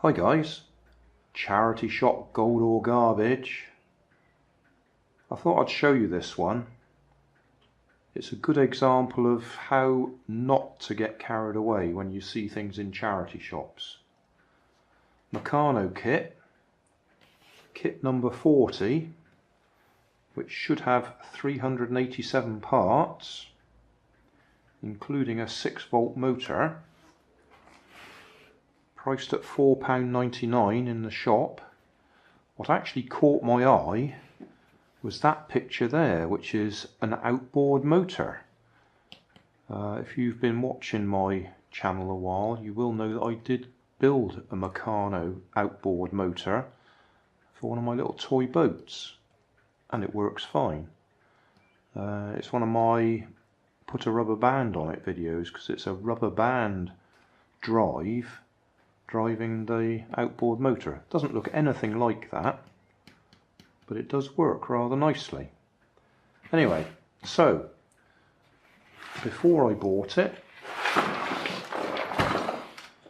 Hi guys, charity shop gold or garbage. I thought I'd show you this one. It's a good example of how not to get carried away when you see things in charity shops. Meccano Kit, kit number 40, which should have 387 parts, including a 6-volt motor. Priced at £4.99 in the shop. What actually caught my eye was that picture there, which is an outboard motor. If you've been watching my channel a while, you will know that I did build a Meccano outboard motor for one of my little toy boats, and it works fine. It's one of my put a rubber band on it videos, because it's a rubber band driving the outboard motor. Doesn't look anything like that, but it does work rather nicely. Anyway, so before I bought it,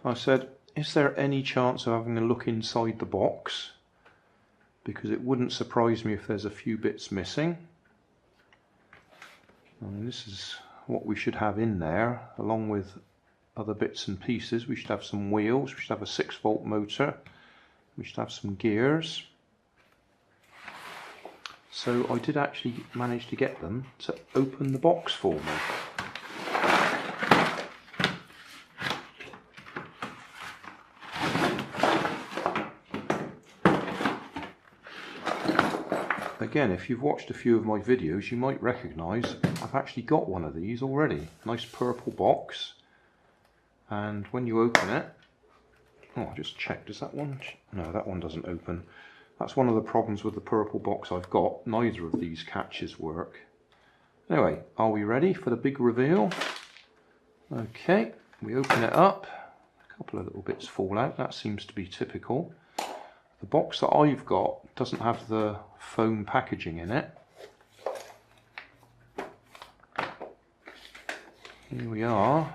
I said, is there any chance of having a look inside the box? Because it wouldn't surprise me if there's a few bits missing. And this is what we should have in there, along with other bits and pieces. We should have some wheels, we should have a 6-volt motor, we should have some gears. So I did actually manage to get them to open the box for me. Again, if you've watched a few of my videos, you might recognise I've actually got one of these already. Nice purple box. And when you open it, I just checked, does that one? No, that one doesn't open. That's one of the problems with the purple box I've got. Neither of these catches work. Anyway, are we ready for the big reveal? Okay, we open it up. A couple of little bits fall out. That seems to be typical. The box that I've got doesn't have the foam packaging in it. Here we are.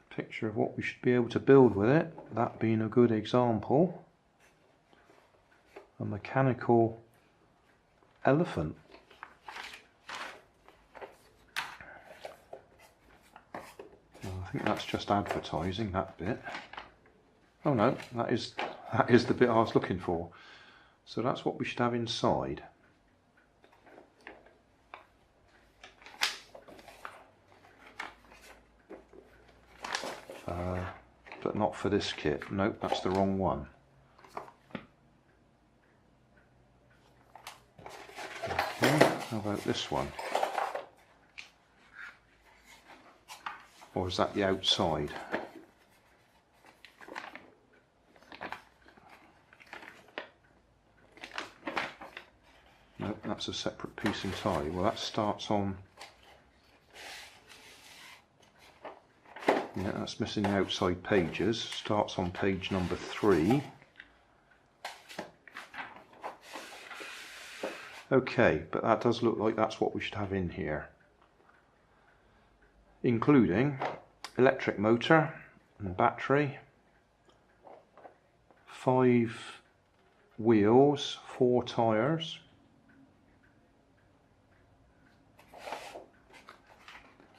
Picture of what we should be able to build with it, that being a good example. A mechanical elephant. I think that's just advertising, that bit. Oh no, that is the bit I was looking for. So that's what we should have inside. But not for this kit. Nope, that's the wrong one. Okay, how about this one? Or is that the outside? Nope, that's a separate piece entirely. Well, that starts on... Yeah, that's missing the outside pages. Starts on page number 3. Okay, but that does look like that's what we should have in here. Including electric motor and battery, 5 wheels, 4 tyres,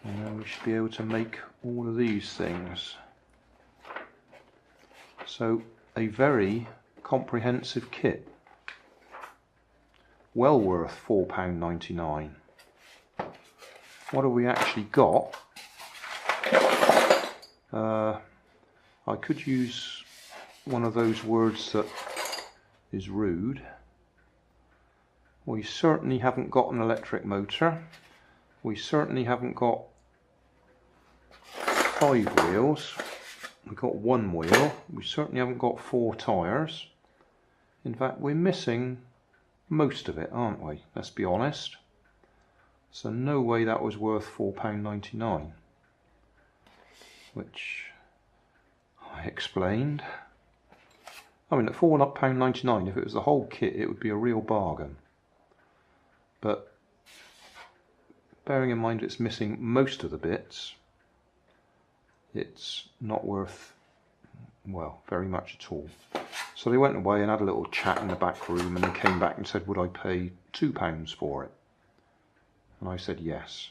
and then we should be able to make all of these things. So a very comprehensive kit, well worth £4.99. What have we actually got? I could use one of those words that is rude. We certainly haven't got an electric motor. We certainly haven't got 5 wheels. We've got 1 wheel. We certainly haven't got 4 tyres. In fact, we're missing most of it, aren't we? Let's be honest. So no way that was worth £4.99, which I explained. I mean, at £4.99, if it was the whole kit, it would be a real bargain. But bearing in mind it's missing most of the bits, it's not worth, well, very much at all. So they went away and had a little chat in the back room, and they came back and said, would I pay £2 for it? And I said yes,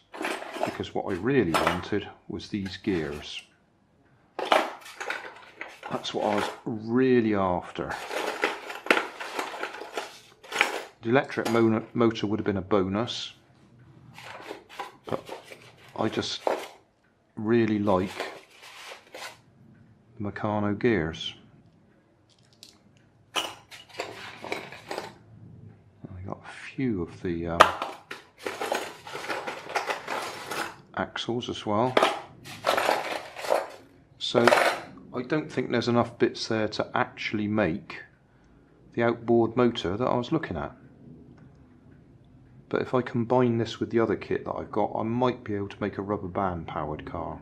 because what I really wanted was these gears. That's what I was really after. The electric motor would have been a bonus, but I just really like the Meccano gears. I got a few of the axles as well. So I don't think there's enough bits there to actually make the outboard motor that I was looking at. But if I combine this with the other kit that I've got, I might be able to make a rubber band powered car.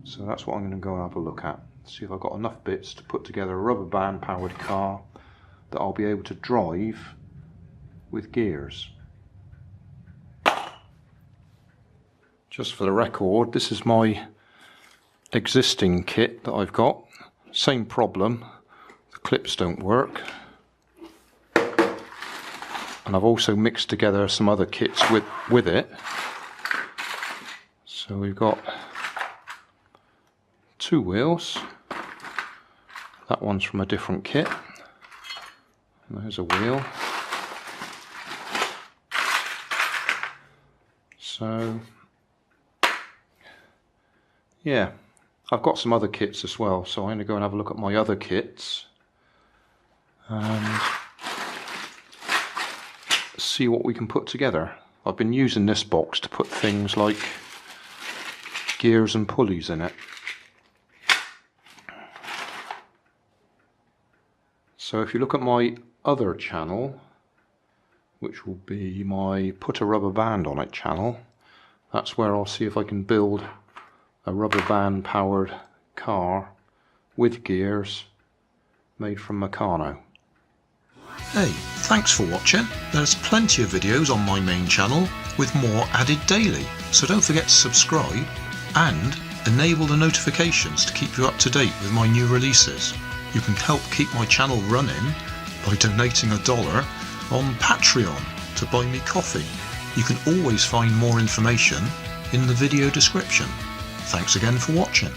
So that's what I'm going to go and have a look at. See if I've got enough bits to put together a rubber band powered car that I'll be able to drive with gears. Just for the record, this is my existing kit that I've got. Same problem, the clips don't work. And I've also mixed together some other kits with it. So we've got 2 wheels. That one's from a different kit. And there's a wheel. So yeah, I've got some other kits as well, so I'm going to go and have a look at my other kits and see what we can put together. I've been using this box to put things like gears and pulleys in it. So if you look at my other channel, which will be my Put a Rubber Band on It channel, that's where I'll see if I can build a rubber band powered car with gears made from Meccano. Hey, thanks for watching. There's plenty of videos on my main channel with more added daily, so don't forget to subscribe and enable the notifications to keep you up to date with my new releases. You can help keep my channel running by donating $1 on Patreon to buy me coffee. You can always find more information in the video description. Thanks again for watching.